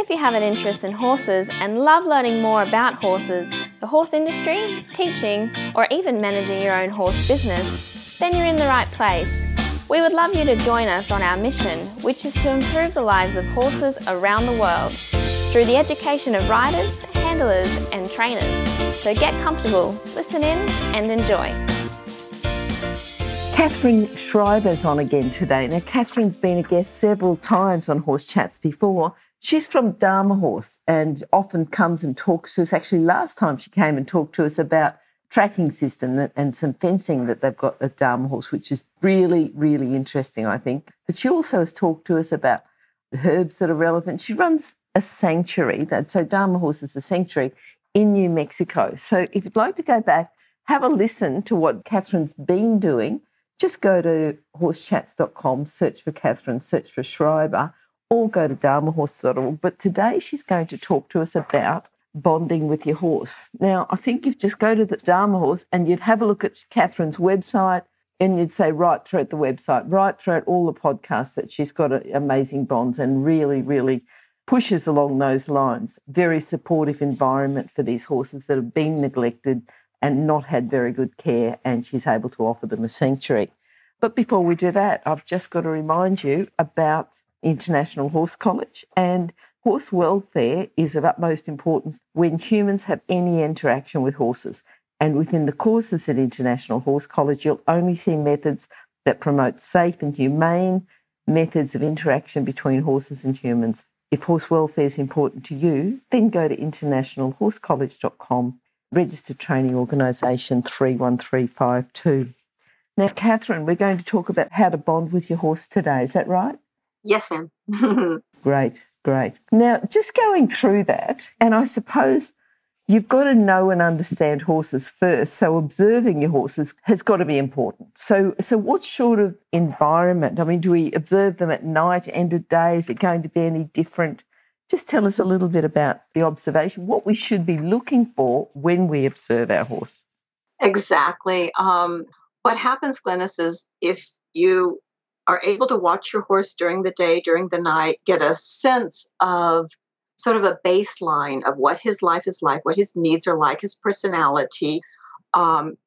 If you have an interest in horses and love learning more about horses, the horse industry, teaching, or even managing your own horse business, then you're in the right place. We would love you to join us on our mission, which is to improve the lives of horses around the world through the education of riders, handlers, and trainers. So get comfortable, listen in, and enjoy. Katharine Schreiber's on again today. Now, Katharine's been a guest several times on Horse Chats before. She's from Dharma Horse and often comes and talks to us. Actually, last time she came and talked to us about tracking system and some fencing that they've got at Dharma Horse, which is really, really interesting, I think. But she also has talked to us about the herbs that are relevant. She runs a sanctuary. So Dharma Horse is a sanctuary in New Mexico. So if you'd like to go back, have a listen to what Katharine's been doing. Just go to horsechats.com, search for Katharine, search for Schreiber, or go to dharmahorse.org. But today she's going to talk to us about bonding with your horse. Now, I think you'd just go to the Dharma Horse and you'd have a look at Katharine's website and you'd say right throughout the website, right throughout all the podcasts that she's got amazing bonds and really, really pushes along those lines. Very supportive environment for these horses that have been neglected and not had very good care, and she's able to offer them a sanctuary. But before we do that, I've just got to remind you about International Horse College, and horse welfare is of utmost importance when humans have any interaction with horses. And within the courses at International Horse College, you'll only see methods that promote safe and humane methods of interaction between horses and humans. If horse welfare is important to you, then go to internationalhorsecollege.com, registered training organisation 31352. Now, Katharine, we're going to talk about how to bond with your horse today. Is that right? Yes, ma'am. Great. Now, just going through that, and I suppose you've got to know and understand horses first, so observing your horses has got to be important. So what sort of environment? I mean, do we observe them at night, end of day? Is it going to be any different? Just tell us a little bit about the observation, what we should be looking for when we observe our horse. Exactly. What happens, Glenys, is if you are able to watch your horse during the day, during the night, get a sense of sort of a baseline of what his life is like, what his needs are like, his personality,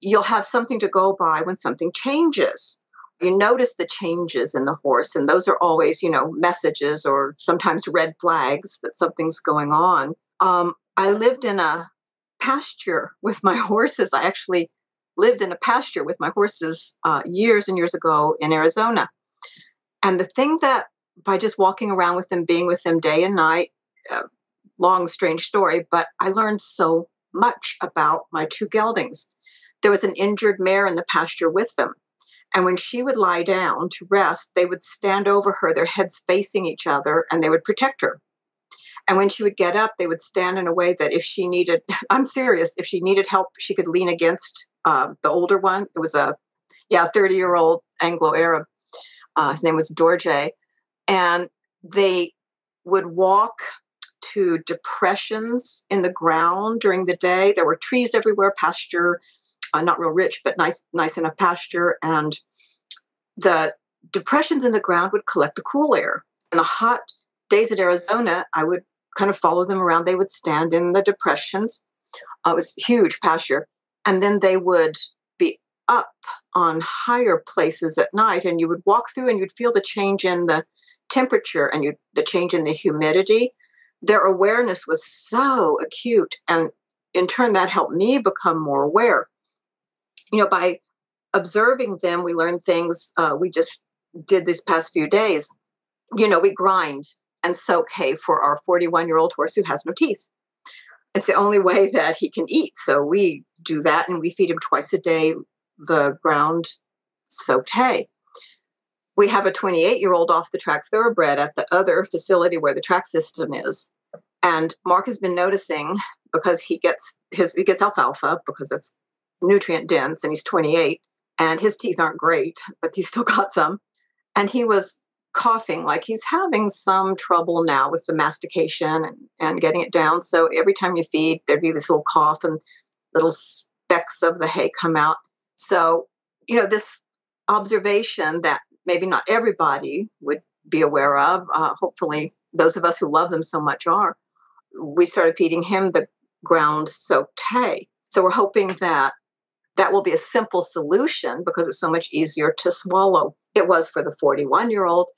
you'll have something to go by when something changes. You notice the changes in the horse, and those are always, messages or sometimes red flags that something's going on. I lived in a pasture with my horses. I actually lived in a pasture with my horses years and years ago in Arizona. And the thing that by just walking around with them, being with them day and night, long, strange story, but I learned so much about my two geldings. There was an injured mare in the pasture with them. And when she would lie down to rest, they would stand over her, their heads facing each other, and they would protect her. And when she would get up, they would stand in a way that if she needed, I'm serious, if she needed help, she could lean against the older one. It was a 30-year-old Anglo-Arab. His name was Dorje. And they would walk to depressions in the ground during the day. There were trees everywhere, pasture, not real rich, but nice enough pasture. And the depressions in the ground would collect the cool air. In the hot days at Arizona, I would kind of follow them around. They would stand in the depressions. It was huge pasture. And then they would be up on higher places at night. And you would walk through and you'd feel the change in the temperature and the change in the humidity. Their awareness was so acute. And in turn, that helped me become more aware. By observing them, we learned things we just did these past few days. We grind and soak hay for our 41-year-old horse who has no teeth. It's the only way that he can eat. So we do that, and we feed him twice a day the ground soaked hay. We have a 28-year-old off-the-track thoroughbred at the other facility where the track system is. And Mark has been noticing, because he gets alfalfa because it's nutrient dense, and he's 28, and his teeth aren't great, but he's still got some. And he was coughing, like he's having some trouble now with the mastication and getting it down. So every time you feed, there'd be this little cough and little specks of the hay come out. So, this observation that maybe not everybody would be aware of, hopefully those of us who love them so much are, we started feeding him the ground-soaked hay. So we're hoping that that will be a simple solution because it's so much easier to swallow. It was for the 41-year-old.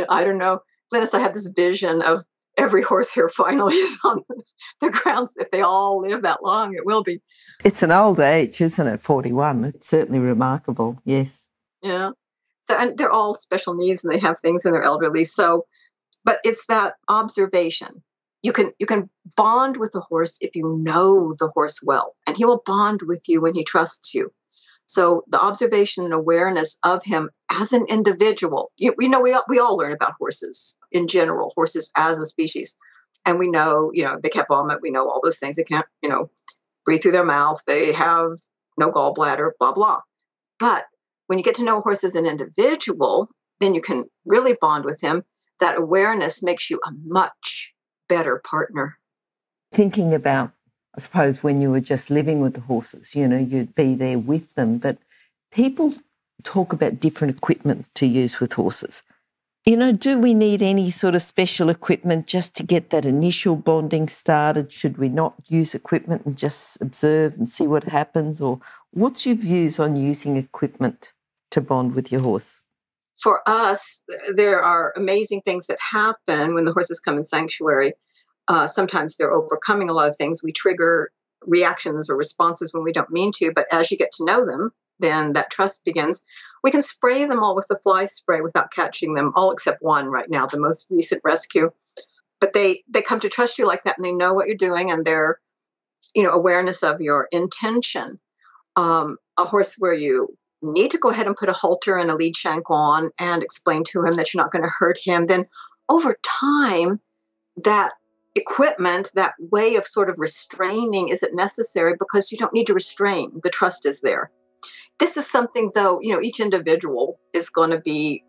I don't know. Glenys, I have this vision of every horse here finally is on the grounds. If they all live that long, it will be. It's an old age, isn't it? 41. It's certainly remarkable. Yes. Yeah. So, and they're all special needs and they have things in their elderly. So, but it's that observation. You can bond with a horse if you know the horse well, and he will bond with you when he trusts you. So the observation and awareness of him as an individual, we all learn about horses in general, horses as a species. And we know, they can't vomit. We know all those things. They can't, breathe through their mouth. They have no gallbladder, blah, blah. But when you get to know a horse as an individual, then you can really bond with him. That awareness makes you a much better partner. Thinking about, I suppose, when you were just living with the horses, you'd be there with them, but people talk about different equipment to use with horses. Do we need any sort of special equipment just to get that initial bonding started? Should we not use equipment and just observe and see what happens? Or what's your views on using equipment to bond with your horse? For us, there are amazing things that happen when the horses come in sanctuary. Sometimes they're overcoming a lot of things. We trigger reactions or responses when we don't mean to, but as you get to know them, then that trust begins. We can spray them all with the fly spray without catching them, all except one right now, the most recent rescue. But they come to trust you like that, and they know what you're doing, and their awareness of your intention. A horse where you need to go ahead and put a halter and a lead shank on and explain to him that you're not going to hurt him, then over time, that equipment, that way of sort of restraining isn't necessary because you don't need to restrain. The trust is there. This is something, though, each individual is going to be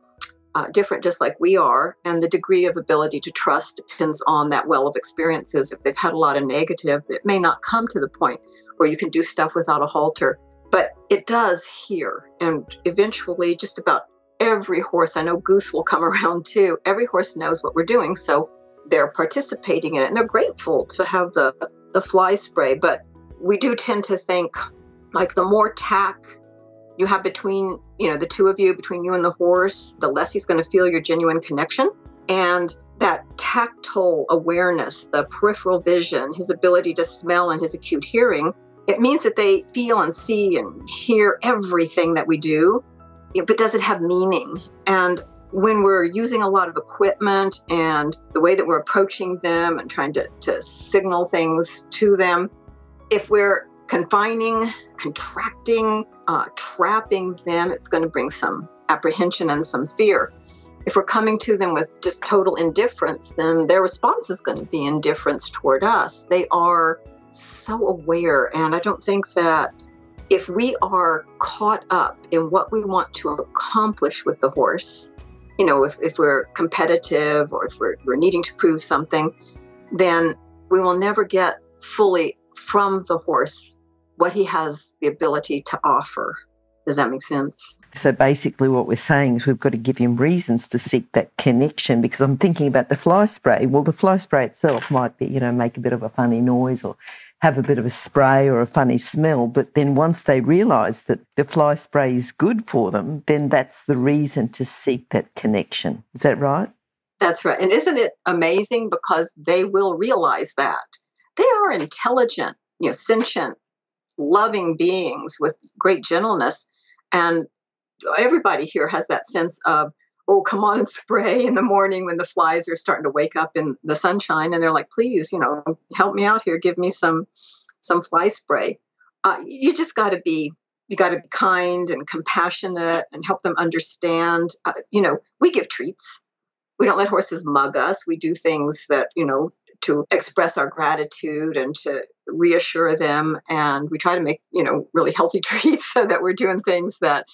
different, just like we are. And the degree of ability to trust depends on that well of experiences. If they've had a lot of negative, it may not come to the point where you can do stuff without a halter. But it does here. And eventually, just about every horse, I know Goose will come around too, every horse knows what we're doing. So they're participating in it. And they're grateful to have the fly spray. But we do tend to think like the more tack you have between, the two of you, between you and the horse, the less he's going to feel your genuine connection. And that tactile awareness, the peripheral vision, his ability to smell and his acute hearing, it means that they feel and see and hear everything that we do, but does it have meaning? And when we're using a lot of equipment and the way that we're approaching them and trying to signal things to them, if we're confining, contracting, trapping them, it's going to bring some apprehension and some fear. If we're coming to them with just total indifference, then their response is going to be indifference toward us. They are so aware, and I don't think that if we are caught up in what we want to accomplish with the horse, if we're competitive or if we're needing to prove something, then we will never get fully from the horse what he has the ability to offer. Does that make sense? So basically what we're saying is we've got to give him reasons to seek that connection, because I'm thinking about the fly spray. Well, the fly spray itself might be, make a bit of a funny noise or have a bit of a spray or a funny smell, but then once they realise that the fly spray is good for them, then that's the reason to seek that connection. Is that right? That's right. And isn't it amazing, because they will realise that. They are intelligent, sentient, loving beings with great gentleness. And everybody here has that sense of, oh, come on and spray in the morning when the flies are starting to wake up in the sunshine. And they're like, please, help me out here. Give me some fly spray. You just got to be kind and compassionate and help them understand. We give treats. We don't let horses mug us. We do things that, to express our gratitude and to reassure them. And we try to make, really healthy treats so that we're doing things that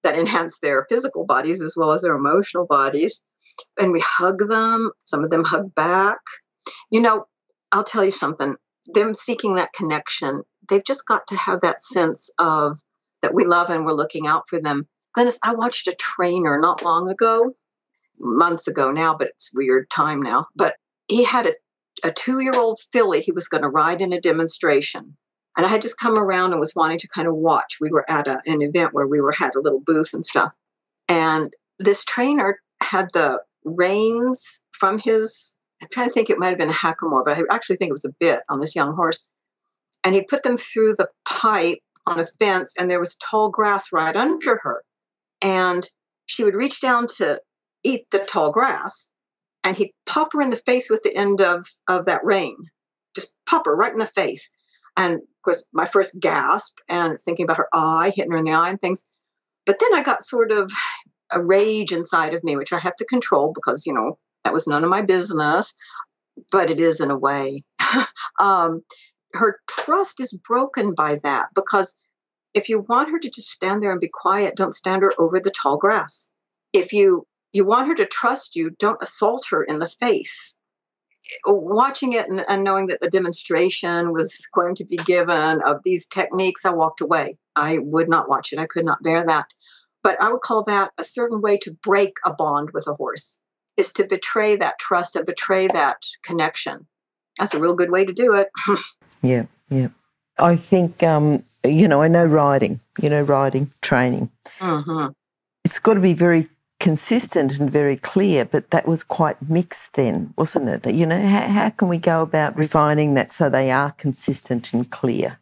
enhance their physical bodies as well as their emotional bodies. And we hug them. Some of them hug back. I'll tell you something. Them seeking that connection, they've just got to have that sense of that we love and we're looking out for them. Glenys, I watched a trainer not long ago. months ago now, but it's weird time now. But he had a 2-year-old filly he was going to ride in a demonstration. And I had just come around and was wanting to kind of watch. We were at an event where had a little booth and stuff. And this trainer had the reins from his, I'm trying to think, it might have been a hackamore, but I actually think it was a bit on this young horse. And he'd put them through the pipe on a fence, and there was tall grass right under her. And she would reach down to eat the tall grass, and he'd pop her in the face with the end of that rein. Just pop her right in the face. And of course, my first gasp, and thinking about her eye, hitting her in the eye and things. But then I got sort of a rage inside of me, which I have to control because, that was none of my business, but it is in a way. Her trust is broken by that, because if you want her to just stand there and be quiet, don't stand her over the tall grass. If you want her to trust you, don't assault her in the face. Watching it and knowing that the demonstration was going to be given of these techniques, I walked away. I would not watch it. I could not bear that. But I would call that a certain way to break a bond with a horse, is to betray that trust and betray that connection. That's a real good way to do it. Yeah. I think, I know riding, training. Mm-hmm. It's got to be very consistent and very clear, but that was quite mixed then, wasn't it? How can we go about refining that so they are consistent and clear?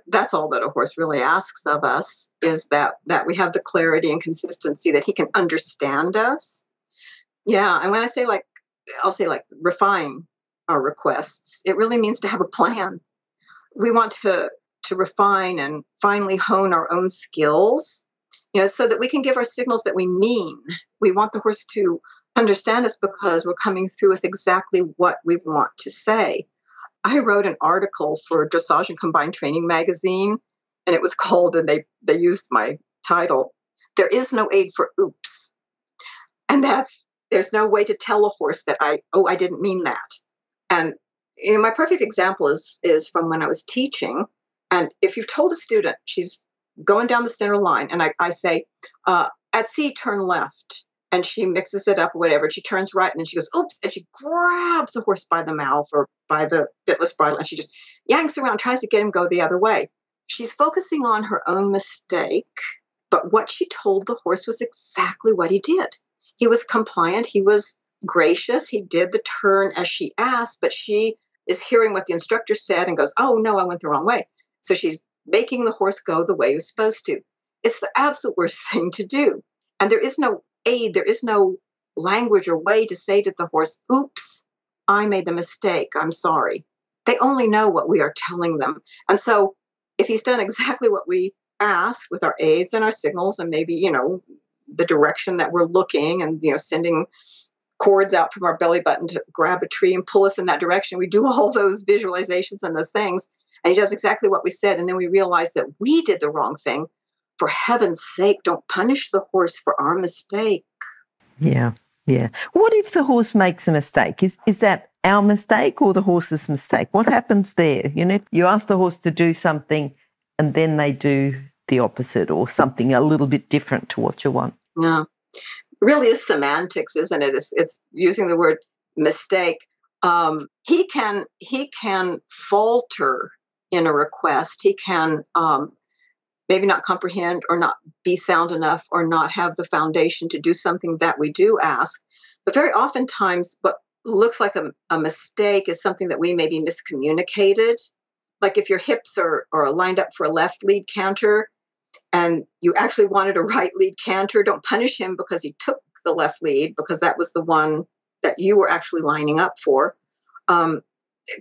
That's all that a horse really asks of us, is that we have the clarity and consistency, that he can understand us. Yeah, and when I say I'll say refine our requests, it really means to have a plan. We want to refine and finally hone our own skills, so that we can give our signals that we mean. We want the horse to understand us because we're coming through with exactly what we want to say. I wrote an article for Dressage and Combined Training magazine, and it was called, and they used my title, "There is no aid for oops." And there's no way to tell a horse that I didn't mean that. And my perfect example is from when I was teaching. And if you've told a student she's going down the center line, and I say, at C, turn left, and she mixes it up or whatever, she turns right, and then she goes, oops, and she grabs the horse by the mouth or by the bitless bridle, and she just yanks around, tries to get him go the other way. She's focusing on her own mistake, but what she told the horse was exactly what he did. He was compliant, he was gracious, he did the turn as she asked, but she is hearing what the instructor said and goes, oh no, I went the wrong way. So she's making the horse go the way he was supposed to. It's the absolute worst thing to do. And there is no aid, there is no language or way to say to the horse, oops, I made the mistake, I'm sorry. They only know what we are telling them. And so if he's done exactly what we asked with our aids and our signals and maybe, the direction that we're looking and, sending cords out from our belly button to grab a tree and pull us in that direction, we do all those visualizations and those things. And he does exactly what we said. And then we realize that we did the wrong thing. For heaven's sake, don't punish the horse for our mistake. Yeah. What if the horse makes a mistake? Is that our mistake or the horse's mistake? What happens there? If you ask the horse to do something and then they do the opposite or something a little bit different to what you want. Yeah. It really is semantics, isn't it? It's using the word mistake. He can falter in a request. He can maybe not comprehend or not be sound enough or not have the foundation to do something that we do ask. But very oftentimes what looks like a mistake is something that we maybe miscommunicated. Like if your hips are lined up for a left lead canter and you actually wanted a right lead canter, don't punish him because he took the left lead, because that was the one that you were actually lining up for.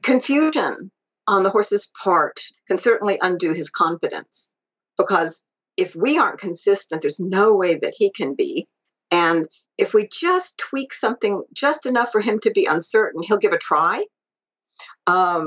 Confusion on the horse's part can certainly undo his confidence, because if we aren't consistent, there's no way that he can be. And if we just tweak something just enough for him to be uncertain, he'll give a try. A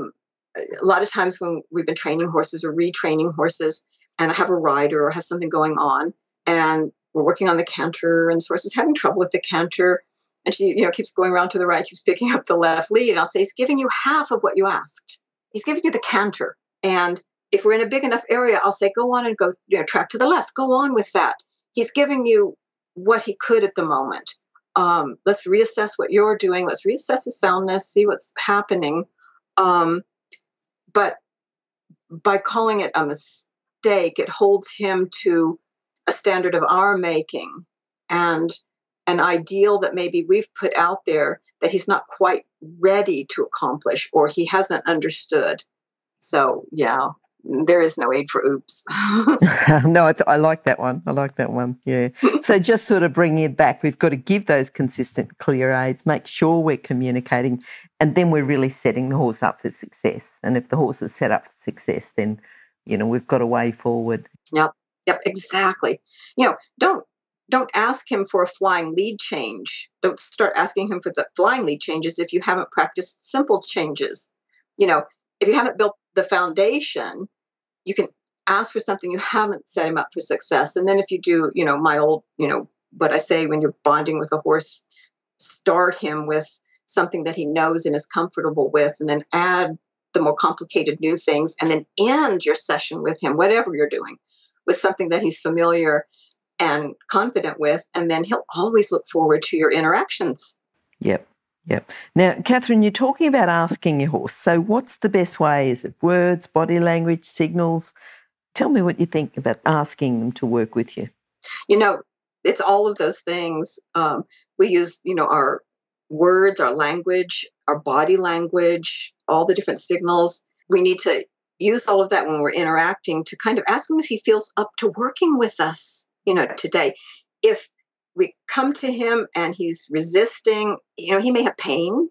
lot of times when we've been training horses or retraining horses, and I have a rider or have something going on, and we're working on the canter, and the horse is having trouble with the canter, and she keeps going around to the right, keeps picking up the left lead, and I'll say, he's giving you half of what you asked. He's giving you the canter. And if we're in a big enough area, I'll say, go on and go, track to the left. Go on with that. He's giving you what he could at the moment. Let's reassess what you're doing. Let's reassess his soundness, see what's happening. But by calling it a mistake, it holds him to a standard of our making and an ideal that maybe we've put out there that he's not quite ready to accomplish or he hasn't understood. So, yeah, there is no aid for oops. No, I like that one. I like that one. Yeah. So just sort of bringing it back, we've got to give those consistent, clear aids, make sure we're communicating, and then we're really setting the horse up for success. And if the horse is set up for success, then, we've got a way forward. Yep, exactly. Don't ask him for a flying lead change. Don't start asking him for the flying lead changes if you haven't practiced simple changes. If you haven't built the foundation, you can ask for something you haven't set him up for success. And then if you do, my old, what I say when you're bonding with a horse, start him with something that he knows and is comfortable with, and then add the more complicated new things, and then end your session with him, whatever you're doing, with something that he's familiar and confident with, and then he'll always look forward to your interactions. Yep. Now, Katharine, you're talking about asking your horse. So what's the best way? Is it words, body language, signals? Tell me what you think about asking them to work with you. It's all of those things. We use, our words, our language, our body language, all the different signals. We need to use all of that when we're interacting to kind of ask him if he feels up to working with us, today. If we come to him and he's resisting, he may have pain.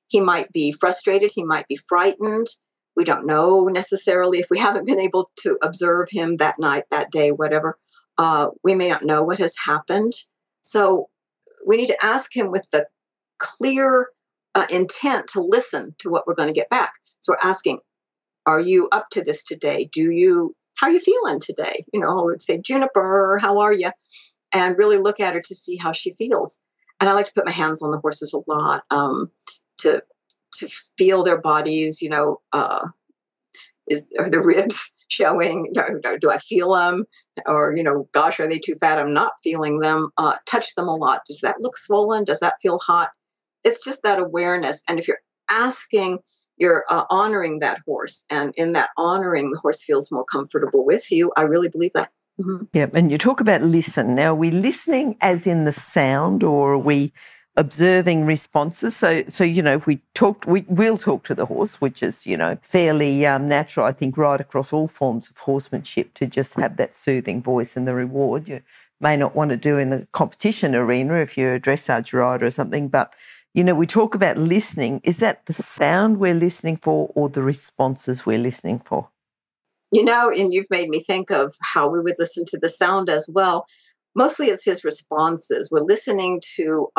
He might be frustrated. He might be frightened. We don't know necessarily if we haven't been able to observe him that night, that day, whatever. We may not know what has happened. So we need to ask him with the clear intent to listen to what we're going to get back. So we're asking, are you up to this today? How are you feeling today? I would say, Juniper, how are you? And really look at her to see how she feels. And I like to put my hands on the horses a lot to feel their bodies. Are the ribs showing? Do I feel them? Or gosh, are they too fat? I'm not feeling them. Touch them a lot. Does that look swollen? Does that feel hot? It's just that awareness. And if you're asking, you're honoring that horse, and in that honoring, the horse feels more comfortable with you. I really believe that. Mm-hmm. Yeah, and you talk about listen. Now, are we listening as in the sound, or are we observing responses? So if we talk, we'll talk to the horse, which is, fairly natural, I think, right across all forms of horsemanship, to just have that soothing voice and the reward. You may not want to do in the competition arena if you're a dressage rider or something, but we talk about listening. Is that the sound we're listening for, or the responses we're listening for? And you've made me think of how we would listen to the sound as well. Mostly it's his responses. We're listening to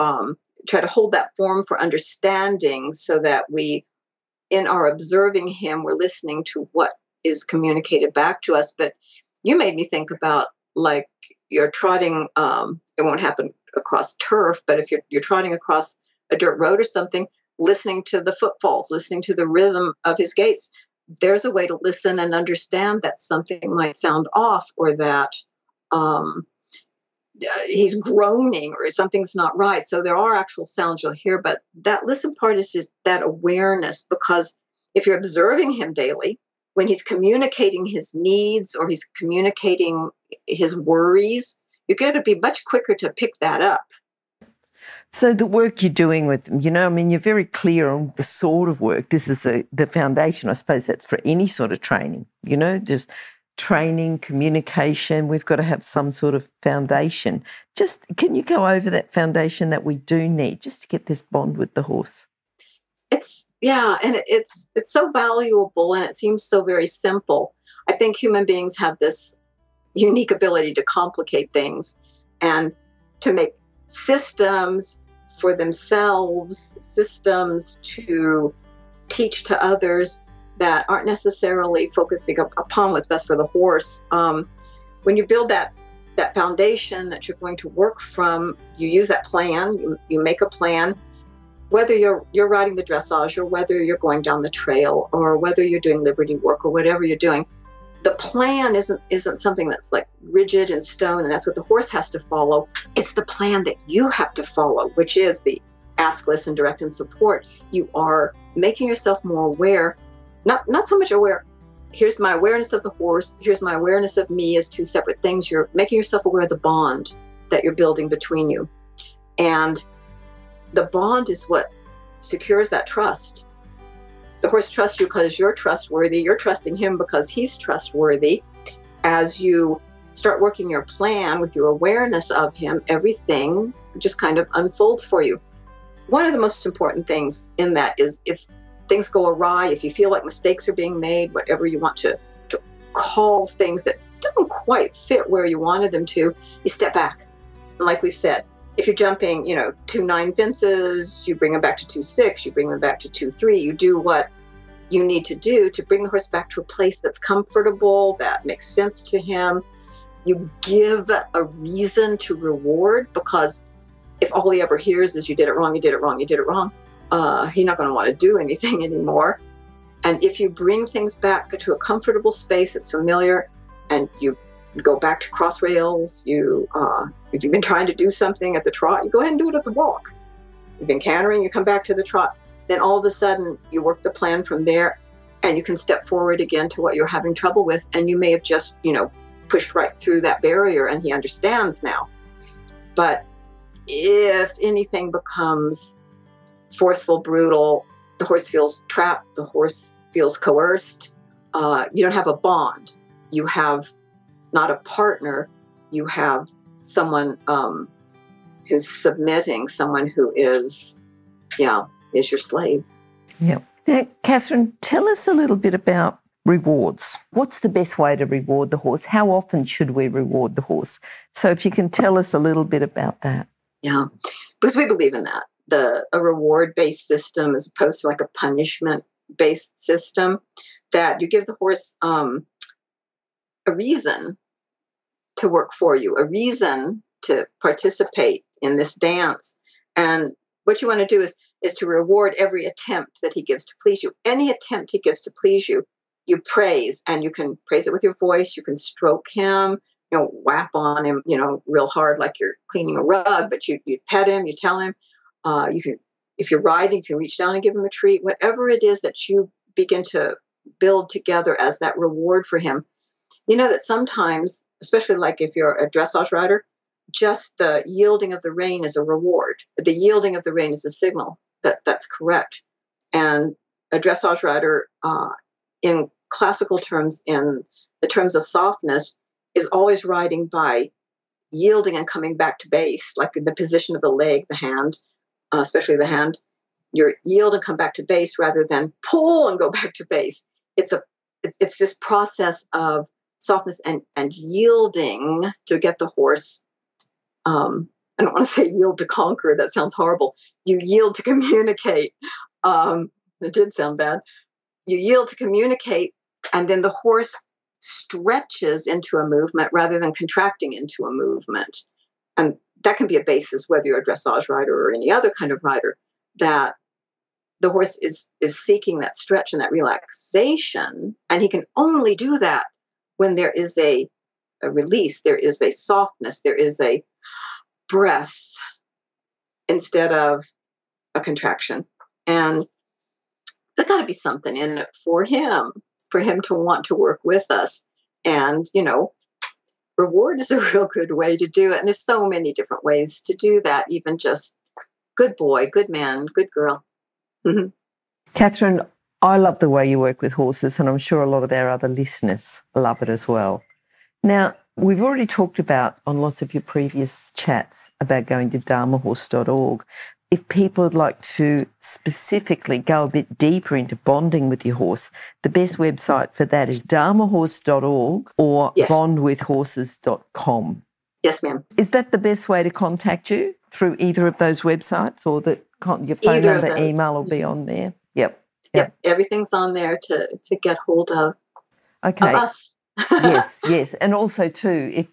try to hold that form for understanding, so that we, in our observing him, we're listening to what is communicated back to us. But you made me think about, like, you're trotting, it won't happen across turf, but if you're trotting across a dirt road or something, listening to the footfalls, listening to the rhythm of his gaits, there's a way to listen and understand that something might sound off, or that he's groaning, or something's not right. So there are actual sounds you'll hear, but that listen part is just that awareness, because if you're observing him daily, when he's communicating his needs or he's communicating his worries, you're going to be much quicker to pick that up. So the work you're doing with them, you're very clear on the sort of work. This is the foundation. I suppose that's for any sort of training, just training, communication. We've got to have some sort of foundation. Just, can you go over that foundation that we do need just to get this bond with the horse? It's so valuable, and it seems so very simple. I think human beings have this unique ability to complicate things and to make systems for themselves, systems to teach to others that aren't necessarily focusing upon what's best for the horse. When you build that foundation that you're going to work from, you use that plan, you make a plan, whether you're riding the dressage, or whether you're going down the trail, or whether you're doing liberty work, or whatever you're doing. the plan isn't something that's like rigid in stone and that's what the horse has to follow. It's the plan that you have to follow, which is the ask, listen, direct, and support. You are making yourself more aware, not so much aware. Here's my awareness of the horse. Here's my awareness of me as two separate things. You're making yourself aware of the bond that you're building between you. And the bond is what secures that trust. The horse trusts you because you're trustworthy. You're trusting him because he's trustworthy. As you start working your plan with your awareness of him, everything just kind of unfolds for you. One of the most important things in that is if things go awry, if you feel like mistakes are being made, whatever you want to call things that don't quite fit where you wanted them to, you step back. And like we've said, if you're jumping, 2-9 fences, you bring them back to 2-6, you bring them back to 2-3, you do what you need to do to bring the horse back to a place that's comfortable, that makes sense to him. You give a reason to reward, because if all he ever hears is you did it wrong, you did it wrong, you did it wrong, he's not going to want to do anything anymore. And if you bring things back to a comfortable space that's familiar, and you go back to cross rails, if you've been trying to do something at the trot, you go ahead and do it at the walk. You've been cantering, you come back to the trot. Then all of a sudden you work the plan from there, and you can step forward again to what you're having trouble with. And you may have just, pushed right through that barrier, and he understands now. But if anything becomes forceful, brutal, the horse feels trapped, the horse feels coerced, you don't have a bond. You have not a partner, you have someone who's submitting, someone who is your slave. Yeah. Now, Katharine, tell us a little bit about rewards. What's the best way to reward the horse? How often should we reward the horse? So if you can tell us a little bit about that. Yeah, because we believe in that. A reward-based system as opposed to like a punishment-based system, that you give the horse a reason to work for you, a reason to participate in this dance. And what you want to do is to reward every attempt that he gives to please you. Any attempt he gives to please you, you praise, and you can praise it with your voice. You can stroke him, whap on him, real hard like you're cleaning a rug, but you pet him, you tell him, you can, if you're riding, you can reach down and give him a treat, whatever it is that you begin to build together as that reward for him. You know that sometimes, especially like if you're a dressage rider, just the yielding of the rein is a reward. The yielding of the rein is a signal that that's correct. And a dressage rider, in classical terms, in the terms of softness, is always riding by yielding and coming back to base, like in the position of the leg, the hand, especially the hand. You yield and come back to base rather than pull and go back to base. It's this process of softness and yielding to get the horse. I don't want to say yield to conquer. That sounds horrible. You yield to communicate. It did sound bad. You yield to communicate, and then the horse stretches into a movement rather than contracting into a movement. And that can be a basis, whether you're a dressage rider or any other kind of rider, that the horse is seeking that stretch and that relaxation. And he can only do that when there is a release, there is a softness, there is a breath instead of a contraction. And there's got to be something in it for him to want to work with us. And, reward is a real good way to do it. And there's so many different ways to do that, even just good boy, good man, good girl. Mm-hmm. Katharine, I love the way you work with horses, and I'm sure a lot of our other listeners love it as well. Now, we've already talked about on lots of your previous chats about going to dharmahorse.org. If people would like to specifically go a bit deeper into bonding with your horse, the best website for that is dharmahorse.org or bondwithhorses.com. Yes, ma'am. Is that the best way to contact you, through either of those websites, or your phone Either number, email will be on there? Yep. Everything's on there to get hold of us. Yes. And also too, if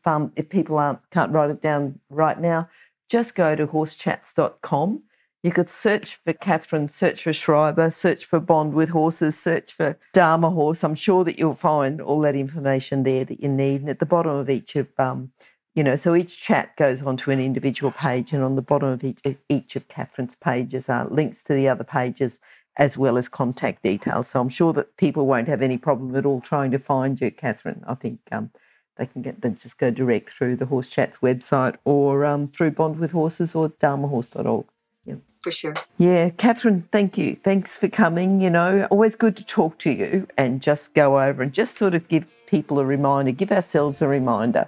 people can't write it down right now, just go to horsechats.com. You could search for Katharine, search for Schreiber, search for Bond with Horses, search for Dharma Horse. I'm sure that you'll find all that information there that you need. And at the bottom of each of, so each chat goes onto an individual page, and on the bottom of each of Katharine's pages are links to the other pages as well as contact details. So I'm sure that people won't have any problem at all trying to find you, Katharine. I think they can just go direct through the Horse Chats website or through Bond with Horses or dharmahorse.org. Yeah. For sure. Yeah, Katharine, thank you. Thanks for coming. Always good to talk to you and just go over and just sort of give people a reminder, give ourselves a reminder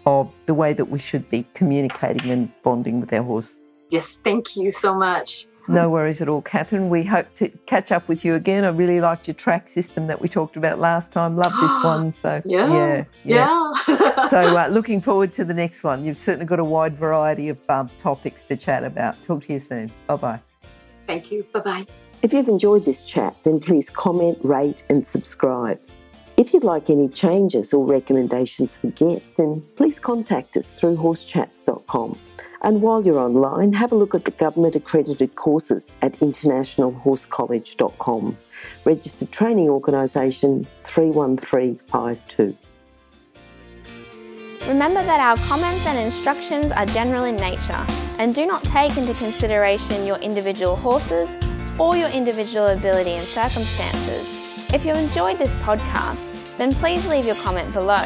of the way that we should be communicating and bonding with our horse. Yes, thank you so much. No worries at all, Katharine. We hope to catch up with you again. I really liked your track system that we talked about last time. Love this one. So yeah. So looking forward to the next one. You've certainly got a wide variety of topics to chat about. Talk to you soon. Bye-bye. Thank you. Bye-bye. If you've enjoyed this chat, then please comment, rate and subscribe. If you'd like any changes or recommendations for guests, then please contact us through horsechats.com. And while you're online, have a look at the government-accredited courses at internationalhorsecollege.com. Registered Training Organisation 31352. Remember that our comments and instructions are general in nature and do not take into consideration your individual horses or your individual ability and circumstances. If you enjoyed this podcast, then please leave your comment below.